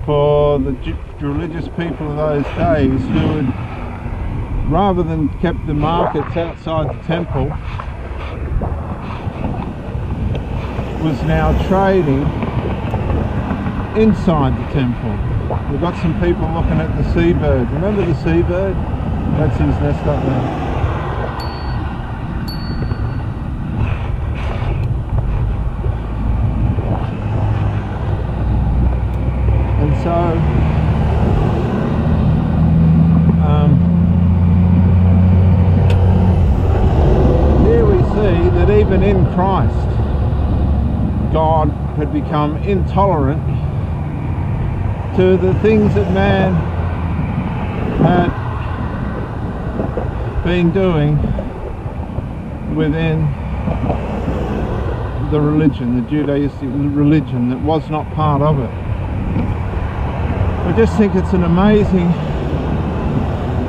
for the religious people of those days, who had, rather than kept the markets outside the temple, was now trading inside the temple. We've got some people looking at the seabird. Remember the seabird? That's his nest up there. And so here we see that even in Christ, God had become intolerant to the things that man had been doing within the religion, the Judaistic religion that was not part of it. I just think it's an amazing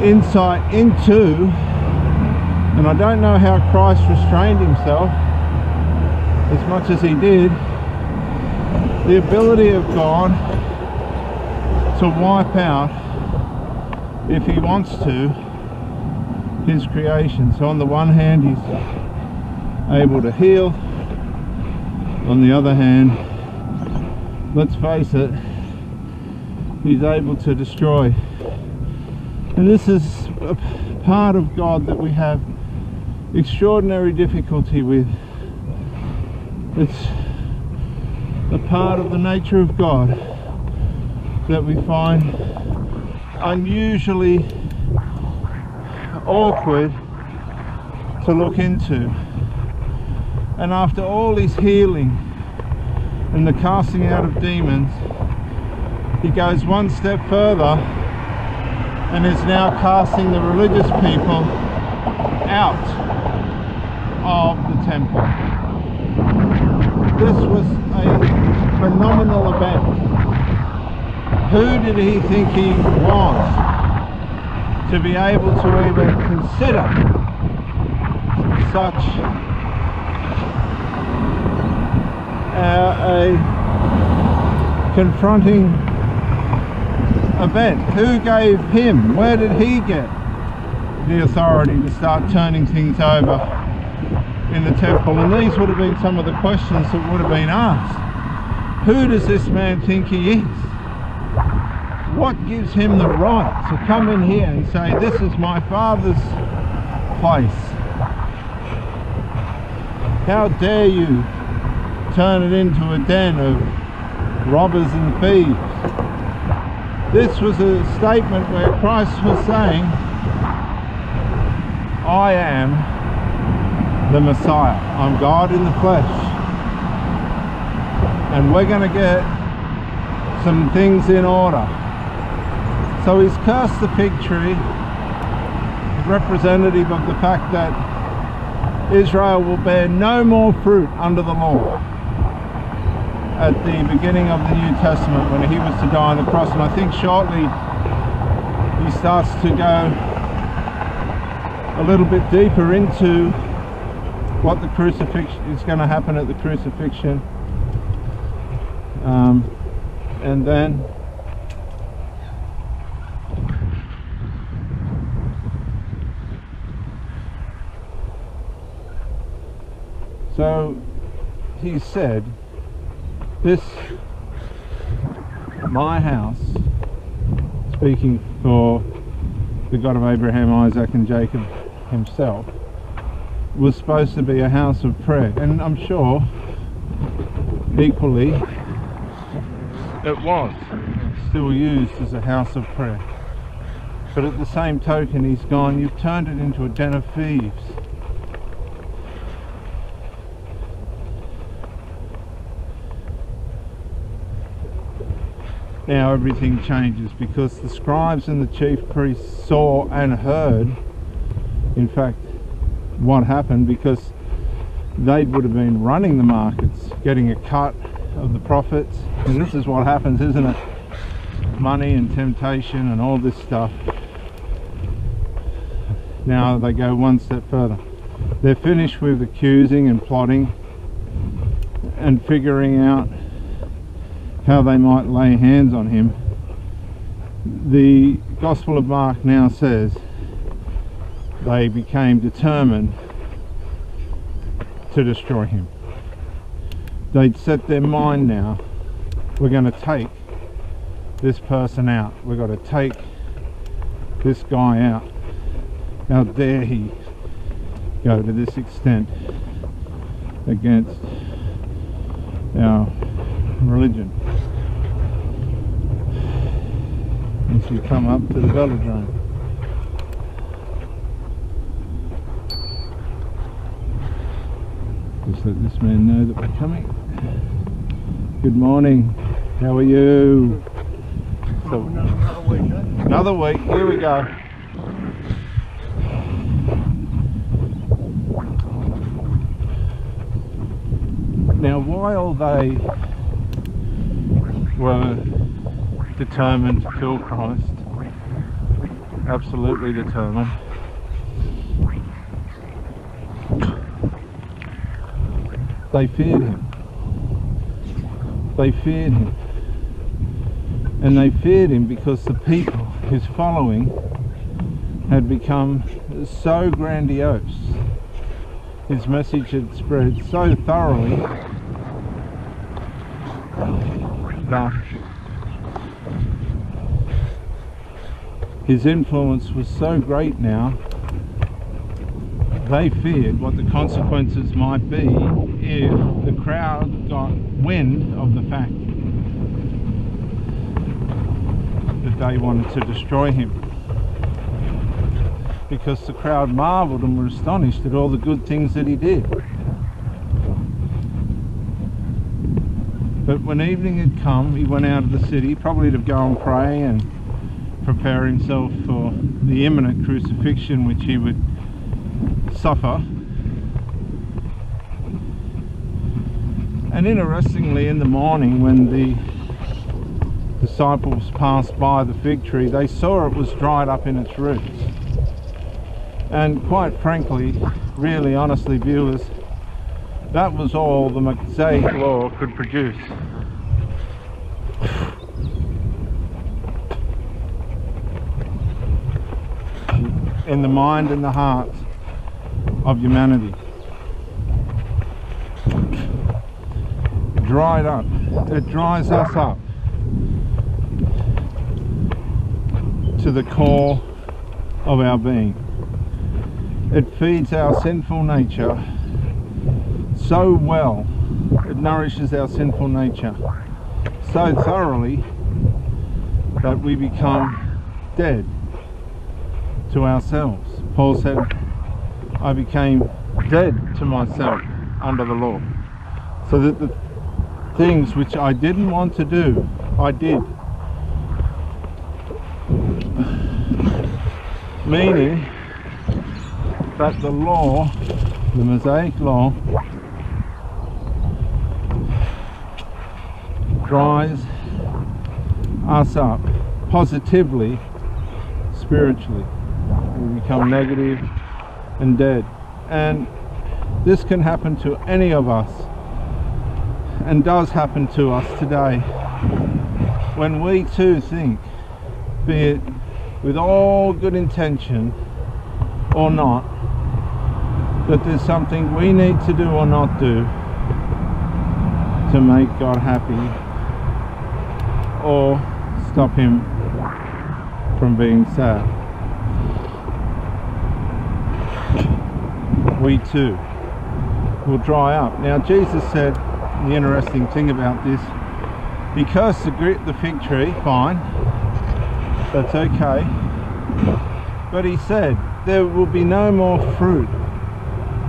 insight into, and I don't know how Christ restrained himself as much as he did, the ability of God to wipe out, if he wants to, his creation. So on the one hand he's able to heal, on the other hand, let's face it, he's able to destroy. And this is a part of God that we have extraordinary difficulty with. It's a part of the nature of God that we find unusually awkward to look into. And after all his healing and the casting out of demons, he goes one step further and is now casting the religious people out of the temple. This was a phenomenal event. Who did he think he was to be able to even consider such a confronting event? Who gave him, where did he get the authority to start turning things over in the temple? And these would have been some of the questions that would have been asked. Who does this man think he is? What gives him the right to come in here and say, this is my Father's place? How dare you turn it into a den of robbers and thieves? This was a statement where Christ was saying, I am the Messiah. I'm God in the flesh. And we're going to get some things in order. So he's cursed the fig tree, representative of the fact that Israel will bear no more fruit under the law at the beginning of the New Testament when he was to die on the cross. And I think shortly he starts to go a little bit deeper into what the crucifixion is going to happen at the crucifixion, and then so he said, this my house, speaking for the God of Abraham, Isaac and Jacob himself, was supposed to be a house of prayer. And I'm sure equally it was still used as a house of prayer. But at the same token, he's gone, you've turned it into a den of thieves. Now everything changes, because the scribes and the chief priests saw and heard, in fact, what happened, because they would have been running the markets, getting a cut of the profits. And this is what happens, isn't it? Money and temptation and all this stuff. Now they go one step further. They're finished with accusing and plotting and figuring out how they might lay hands on him. the Gospel of Mark now says they became determined to destroy him. They'd set their mind now, we're going to take this person out, we've got to take this guy out. How dare he go to this extent against our religion. As we come up to the velodrome, just let this man know that we're coming. Good morning, how are you? So, another week, here we go. Now, while they were determined to kill Christ, absolutely determined, they feared him. They feared him. And they feared him because the people, his following, had become so grandiose. His message had spread so thoroughly that his influence was so great now, they feared what the consequences might be if the crowd got wind of the fact that they wanted to destroy him. Because the crowd marveled and were astonished at all the good things that he did. But when evening had come, he went out of the city, probably to go and pray and prepare himself for the imminent crucifixion which he would suffer. And interestingly, in the morning when the disciples passed by the fig tree, they saw it was dried up in its roots. And quite frankly, really honestly, viewers, that was all the Mosaic law could produce. In the mind and the heart of humanity. Dried up. It dries us up to the core of our being. It feeds our sinful nature so well, it nourishes our sinful nature so thoroughly that we become dead to ourselves. Paul said, I became dead to myself under the law, so that the things which I didn't want to do, I did. Meaning that the law, the Mosaic law, dries us up positively, spiritually. We become negative and dead. And this can happen to any of us, and does happen to us today, when we too think, be it with all good intention or not, that there's something we need to do or not do to make God happy or stop him from being sad. We too will dry up. Now Jesus said, the interesting thing about this, he cursed the fig tree, fine, that's okay, but he said there will be no more fruit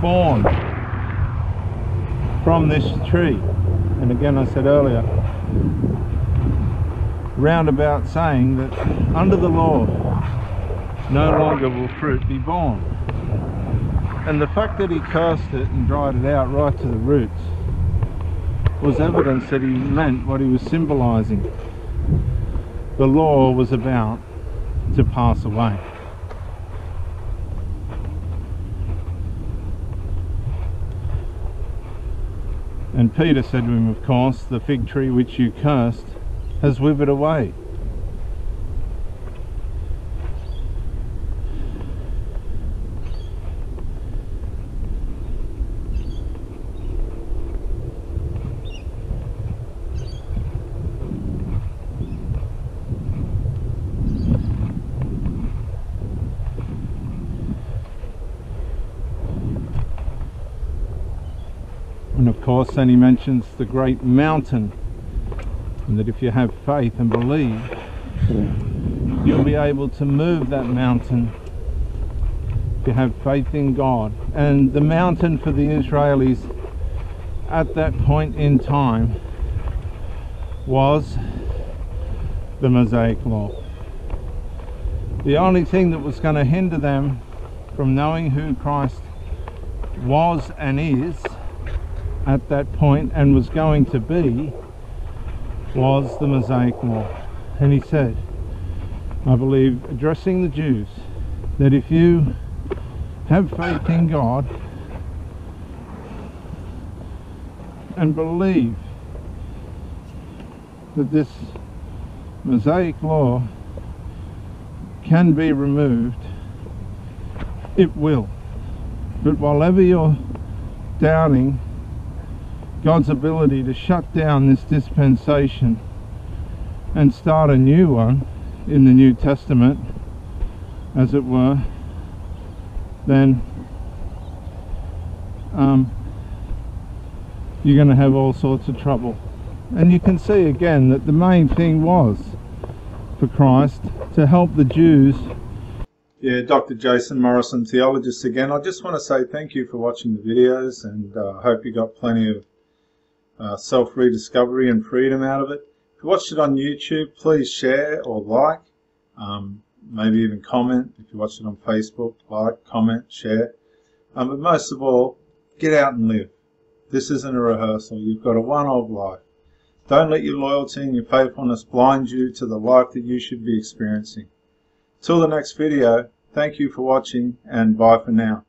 born from this tree. And again, I said earlier, roundabout saying that under the law no longer will fruit be born. And the fact that he cursed it and dried it out right to the roots was evidence that he meant what he was symbolizing. The law was about to pass away. And Peter said to him, of course, the fig tree which you cursed has withered away. And of course then he mentions the great mountain, and that if you have faith and believe, you'll be able to move that mountain if you have faith in God. And the mountain for the Israelis at that point in time was the Mosaic Law. The only thing that was going to hinder them from knowing who Christ was and is at that point, and was going to be, was the Mosaic Law. And he said, I believe, addressing the Jews, that if you have faith in God and believe that this Mosaic Law can be removed, it will. But whilever you're doubting God's ability to shut down this dispensation and start a new one in the New Testament, as it were, then you're going to have all sorts of trouble. And you can see again that the main thing was for Christ to help the Jews. Yeah, Dr. Jason Morrison, theologist again. I just want to say thank you for watching the videos, and I hope you got plenty of self-rediscovery and freedom out of it. If you watched it on YouTube, please share or like, maybe even comment. If you watched it on Facebook, like, comment, share. But most of all, get out and live. This isn't a rehearsal. You've got a one-off life. Don't let your loyalty and your faithfulness blind you to the life that you should be experiencing. Till the next video, thank you for watching, and bye for now.